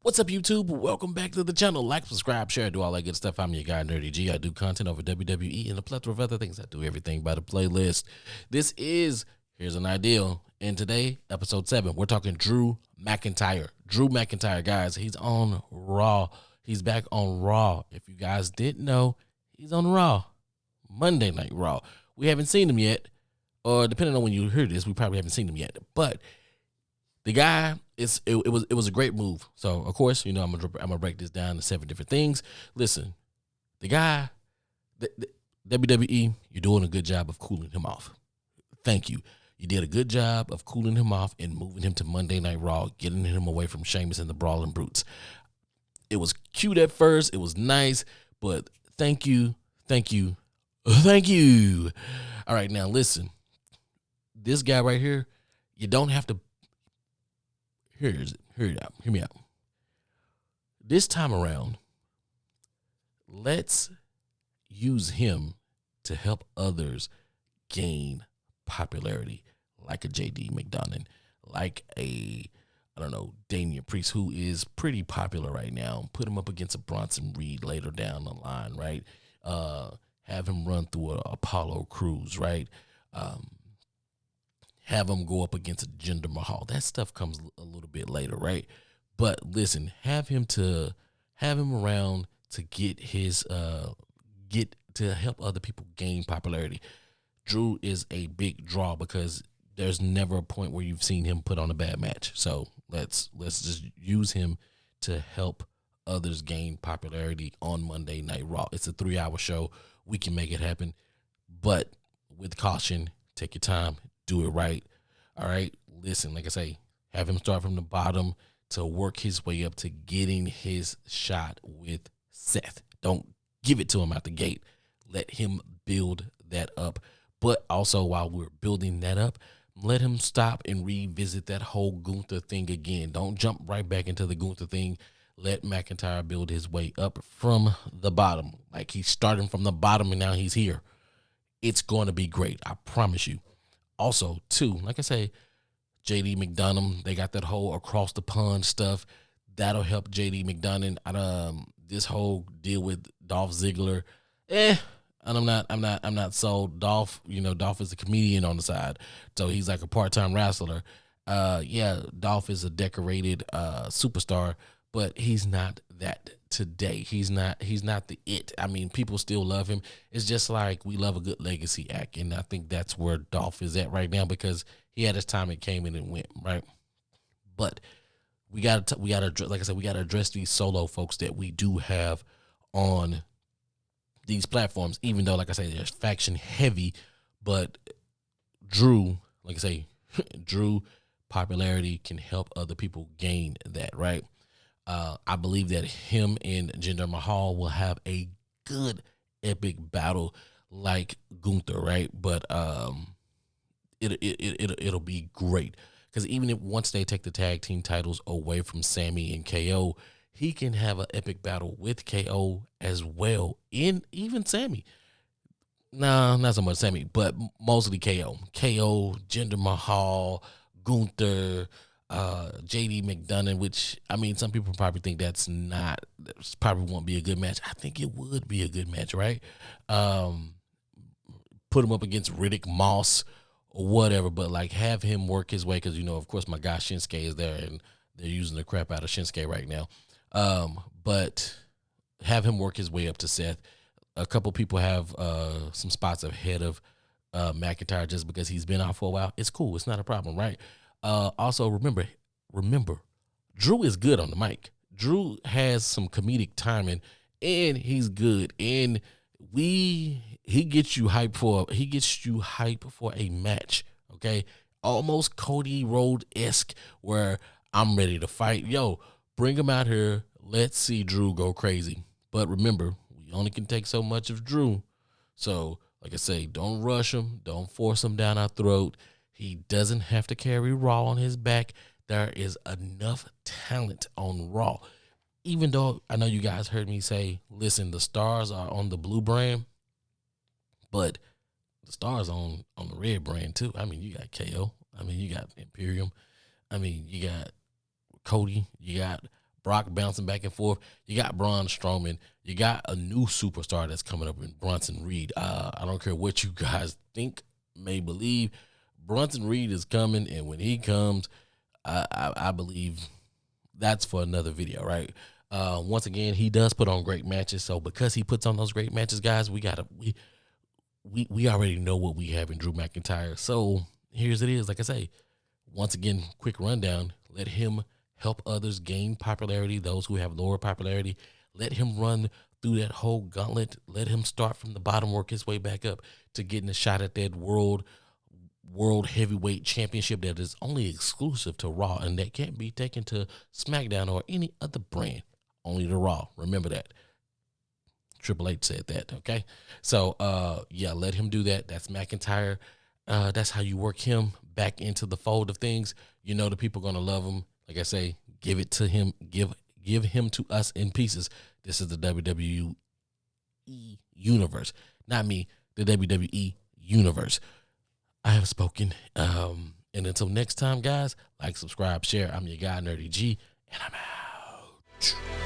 What's up, YouTube? Welcome back to the channel. Like, subscribe, share, do all that good stuff. I'm your guy, Nerdy G. I do content over WWE and a plethora of other things. I do everything by the playlist. This is Here's an Ideal. And today, episode 7, we're talking Drew McIntyre. Drew McIntyre, guys, he's on Raw. He's back on Raw. If you guys didn't know, he's on Raw. Monday Night Raw. We haven't seen him yet. Or depending on when you hear this, we probably haven't seen him yet. But the guy, it was a great move. So of course, you know, I'm gonna break this down to 7 different things. Listen, the guy, the WWE, you're doing a good job of cooling him off. Thank you. You did a good job of cooling him off and moving him to Monday Night Raw, getting him away from Sheamus and the Brawling Brutes. It was cute at first. It was nice, but thank you. All right, now listen. This guy right here, you don't have to. Hear me out. This time around, let's use him to help others gain popularity, like a JD McDonough, like a, I don't know, Damian Priest, who is pretty popular right now. Put him up against a Bronson Reed later down the line, right? Have him run through a Apollo Crews, right? Have him go up against a Jinder Mahal. That stuff comes a little bit later, right? But listen, have him around to get his to help other people gain popularity. Drew is a big draw because there's never a point where you've seen him put on a bad match. So let's just use him to help others gain popularity on Monday Night Raw. It's a 3-hour show. We can make it happen, but with caution, take your time. Do it right. All right. Listen, like I say, have him start from the bottom to work his way up to getting his shot with Seth. Don't give it to him out the gate. Let him build that up. But also, while we're building that up, let him stop and revisit that whole Gunther thing again. Don't jump right back into the Gunther thing. Let McIntyre build his way up from the bottom. Like he's starting from the bottom and now he's here. It's going to be great. I promise you. Also, too, like I say, JD McDonough, they got that whole across the pond stuff. That'll help JD McDonough. This whole deal with Dolph Ziggler, and I'm not sold. Dolph, you know, Dolph is a comedian on the side, so he's like a part-time wrestler. Yeah, Dolph is a decorated superstar, but he's not that today. He's not the it. I mean, people still love him. It's just like we love a good legacy act, and I think that's where Dolph is at right now because he had his time, it came in and went, right? But we gotta like I said, we gotta address these solo folks that we do have on these platforms, even though, like I say, they're faction heavy, but Drew, like I say, Drew popularity can help other people gain that, right? I believe that him and Jinder Mahal will have a good epic battle like Gunther, right? But it'll be great because even if once they take the tag team titles away from Sammy and KO, he can have an epic battle with KO as well, and even Sammy. No, not so much Sammy, but mostly KO. KO, Jinder Mahal, Gunther, JD McDonough, which, I mean, some people probably think that probably won't be a good match. I think it would be a good match, right? Put him up against Riddick Moss or whatever, but like have him work his way because, you know, of course, my guy Shinsuke is there and they're using the crap out of Shinsuke right now. But have him work his way up to Seth. A couple people have some spots ahead of McIntyre just because he's been out for a while. It's cool. It's not a problem, right? Also, remember, Drew is good on the mic. Drew has some comedic timing, and he's good. And he gets you hype for a match. Okay, almost Cody Rhodes-esque, where I'm ready to fight. Yo, bring him out here. Let's see Drew go crazy. But remember, we only can take so much of Drew. So, like I say, don't rush him. Don't force him down our throat. He doesn't have to carry Raw on his back. There is enough talent on Raw. Even though I know you guys heard me say, listen, the stars are on the blue brand, but the stars on the red brand too. I mean, you got KO. I mean, you got Imperium. I mean, you got Cody. You got Brock bouncing back and forth. You got Braun Strowman. You got a new superstar that's coming up in Bronson Reed. I don't care what you guys think, may believe. Bronson Reed is coming, and when he comes, I believe that's for another video, right? Once again, he does put on great matches. So because he puts on those great matches, guys, we already know what we have in Drew McIntyre. So here's it is. Like I say, once again, quick rundown. Let him help others gain popularity, those who have lower popularity. Let him run through that whole gauntlet. Let him start from the bottom, work his way back up to getting a shot at that world heavyweight championship that is only exclusive to Raw and that can't be taken to SmackDown or any other brand. Only to Raw. Remember that. Triple H said that, okay? So, yeah, let him do that. That's McIntyre. That's how you work him back into the fold of things. You know the people are going to love him. Like I say, give it to him. Give him to us in pieces. This is the WWE universe. Not me, the WWE universe. I have spoken. And until next time, guys, like, subscribe, share. I'm your guy, Nerdy G, and I'm out.